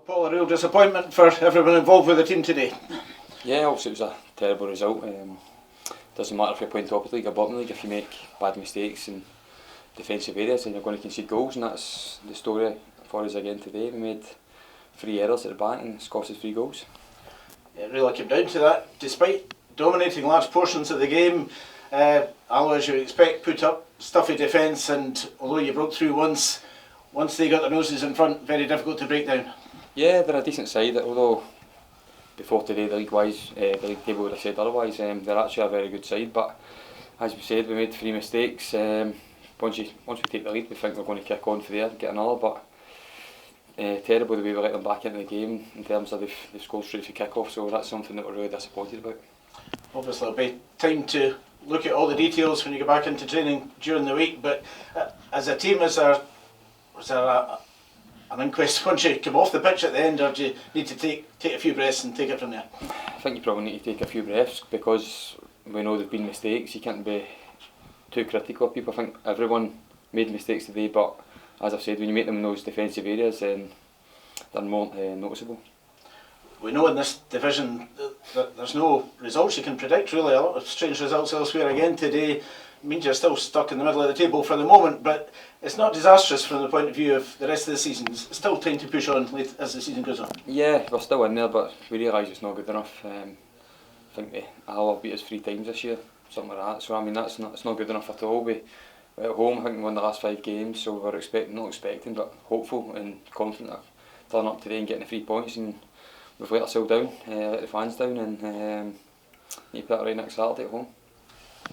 Paul, a real disappointment for everyone involved with the team today. Yeah, obviously it was a terrible result. Doesn't matter if you're playing top of the league or bottom of the league, if you make bad mistakes in defensive areas then you're going to concede goals, and that's the story for us again today. We made 3 errors at the back and it's cost us 3 goals. It really came down to that. Despite dominating large portions of the game, Alloa, as you would expect, put up stuffy defence, and although you broke through once they got their noses in front, very difficult to break down. Yeah, they're a decent side, although before today the league table would have said otherwise. They're actually a very good side, but as we said, we made 3 mistakes. Once we take the lead, we think we're going to kick on for there and get another, but terrible the way we let them back into the game in terms of they've scored straight for kick-off, so that's something that we're really disappointed about. Obviously it'll be time to look at all the details when you get back into training during the week, but as a team, was there an inquest once you come off the pitch at the end, or do you need to take a few breaths and take it from there? I think you probably need to take a few breaths because we know there've been mistakes. You can't be too critical of people. I think everyone made mistakes today, but as I've said, when you make them in those defensive areas, then they're more noticeable. We know in this division that there's no results you can predict really. A lot of strange results elsewhere again today means you're still stuck in the middle of the table for the moment, but it's not disastrous from the point of view of the rest of the season. It's still time to push on late as the season goes on. Yeah, we're still in there, but we realise it's not good enough. I think Alloa beat us 3 times this year, something like that. So I mean, it's not good enough at all. We're at home. I think we won the last 5 games, so we're not expecting, but hopeful and confident of turning up today and getting the 3 points. And we've let ourselves down, let the fans down, and need to put it right next Saturday at home.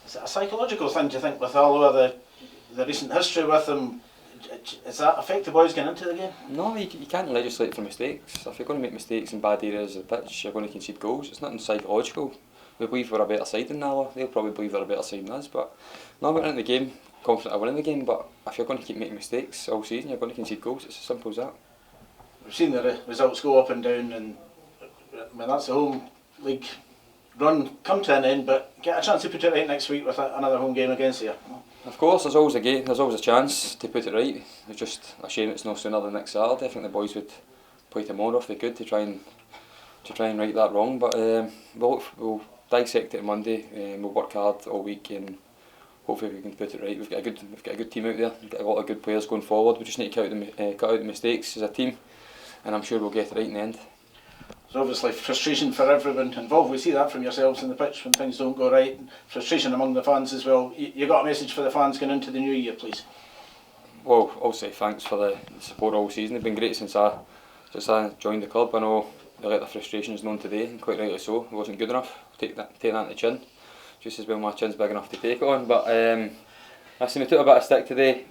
Is it a psychological thing, do you think, with Alloa, the recent history with them? Does that affect the boys getting into the game? No, you can't legislate for mistakes. If you're going to make mistakes in bad areas of the pitch, you're going to concede goals. It's nothing psychological. We believe we're a better side than Alloa. They'll probably believe they're a better side than us, but no, we're in the game, confident of winning the game, but if you're going to keep making mistakes all season, you're going to concede goals. It's as simple as that. We've seen the results go up and down, and I mean, that's the home league run come to an end, but get a chance to put it right next week with another home game against you. Of course, there's always a game, there's always a chance to put it right. It's just a shame it's no sooner than next Saturday. I think the boys would play tomorrow if they could to try and right that wrong. But we'll dissect it Monday. We'll work hard all week and hopefully we can put it right. We've got a good team out there. We've got a lot of good players going forward. We just need to cut out the mistakes as a team, and I'm sure we'll get it right in the end. There's obviously frustration for everyone involved. We see that from yourselves in the pitch when things don't go right. And frustration among the fans as well. You got a message for the fans going into the new year, please? Well, I'll say thanks for the support all season. They've been great since I joined the club. I know they let their frustrations known today, and quite rightly so. It wasn't good enough. Take that on the chin. Just as well my chin's big enough to take it on. But I seen we took a bit of stick today.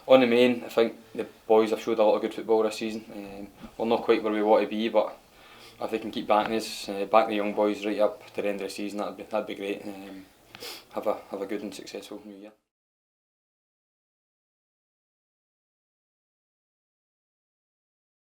On the main, I think the boys have showed a lot of good football this season. We're not quite where we want to be, but if they can keep backing us, back the young boys right up to the end of the season, that'd be great. Have a good and successful new year.